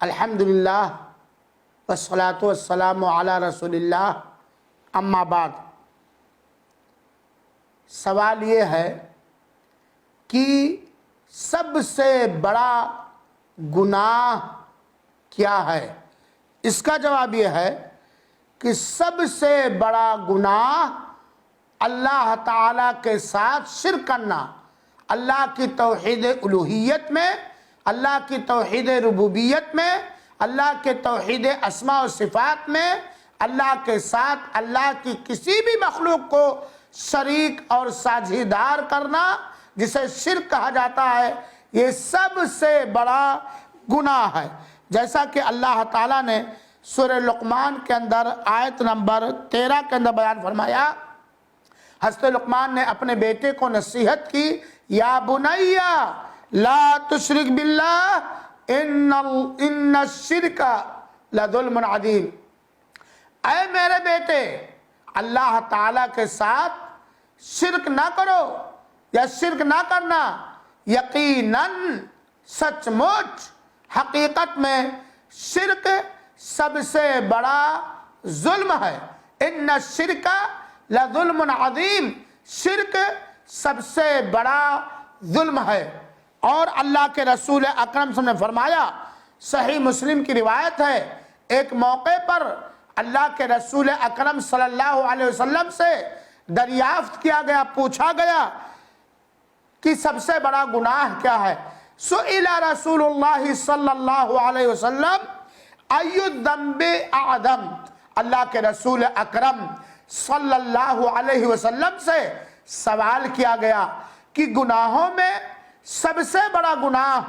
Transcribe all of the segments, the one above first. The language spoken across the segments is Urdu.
الحمدللہ والصلاة والسلام علی رسول اللہ، اما بعد۔ سوال یہ ہے کہ سب سے بڑا گناہ کیا ہے؟ اس کا جواب یہ ہے کہ سب سے بڑا گناہ اللہ تعالیٰ کے ساتھ شرک کرنا، اللہ کی توحید الوہیت میں، اللہ کی توحید ربوبیت میں، اللہ کے توحید اسماء و صفات میں، اللہ کے ساتھ اللہ کی کسی بھی مخلوق کو شریک اور ساجھیدار کرنا، جسے شرک کہا جاتا ہے، یہ سب سے بڑا گناہ ہے۔ جیسا کہ اللہ تعالیٰ نے سورہ لقمان کے اندر آیت نمبر 13 کے اندر بیان فرمایا، حضرت لقمان نے اپنے بیٹے کو نصیحت کی، یا بنیا لا تشرک باللہ ان الشرک لظلم عظیم۔ اے میرے بیٹے، اللہ تعالیٰ کے ساتھ شرک نہ کرو یا شرک نہ کرنا، یقیناً سچ مچ حقیقت میں شرک سب سے بڑا ظلم ہے۔ ان الشرک لظلم عظیم، شرک سب سے بڑا ظلم ہے۔ اور اللہ کے رسول اکرم صلی اللہ علیہ وسلم نے فرمایا، صحیح مسلم کی روایت ہے، ایک موقع پر اللہ کے رسول اکرم صلی اللہ علیہ وسلم سے دریافت کیا گیا، پوچھا گیا کہ سب سے بڑا گناہ کیا ہے؟ سئل رسول اللہ صلی اللہ علیہ وسلم ای الذنب اعظم، اللہ کے رسول اکرم صلی اللہ علیہ وسلم سے سوال کیا گیا کہ گناہوں میں سب سے بڑا گناہ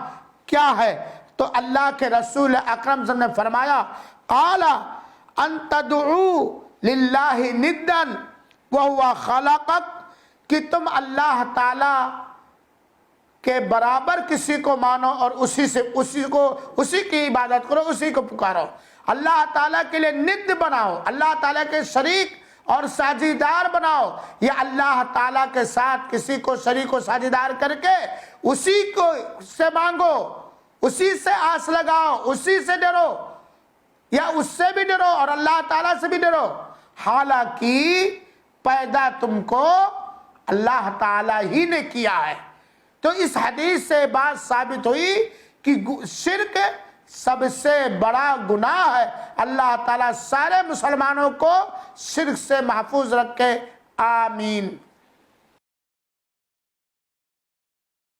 کیا ہے؟ تو اللہ کے رسول اکرم صلی اللہ علیہ وسلم نے فرمایا، قال ان تدعو للہ ندا وہو خلقک، کہ تم اللہ تعالی کے برابر کسی کو مانو اور اسی کی عبادت کرو، اسی کو پکارو، اللہ تعالیٰ کے لیے ند بناؤ، اللہ تعالیٰ کے شریک اور ساجھیدار بناؤ، یا اللہ تعالیٰ کے ساتھ کسی کو شریک و ساجھیدار کر کے اسی کو سے مانگو، اسی سے آس لگاؤ، اسی سے ڈرو، یا اس سے بھی ڈرو اور اللہ تعالیٰ سے بھی ڈرو، حالانکہ پیدا تم کو اللہ تعالیٰ ہی نے کیا ہے۔ تو اس حدیث سے بات ثابت ہوئی کہ شرک سب سے بڑا گناہ ہے۔ اللہ تعالیٰ سارے مسلمانوں کو شرک سے محفوظ رکھے، آمین۔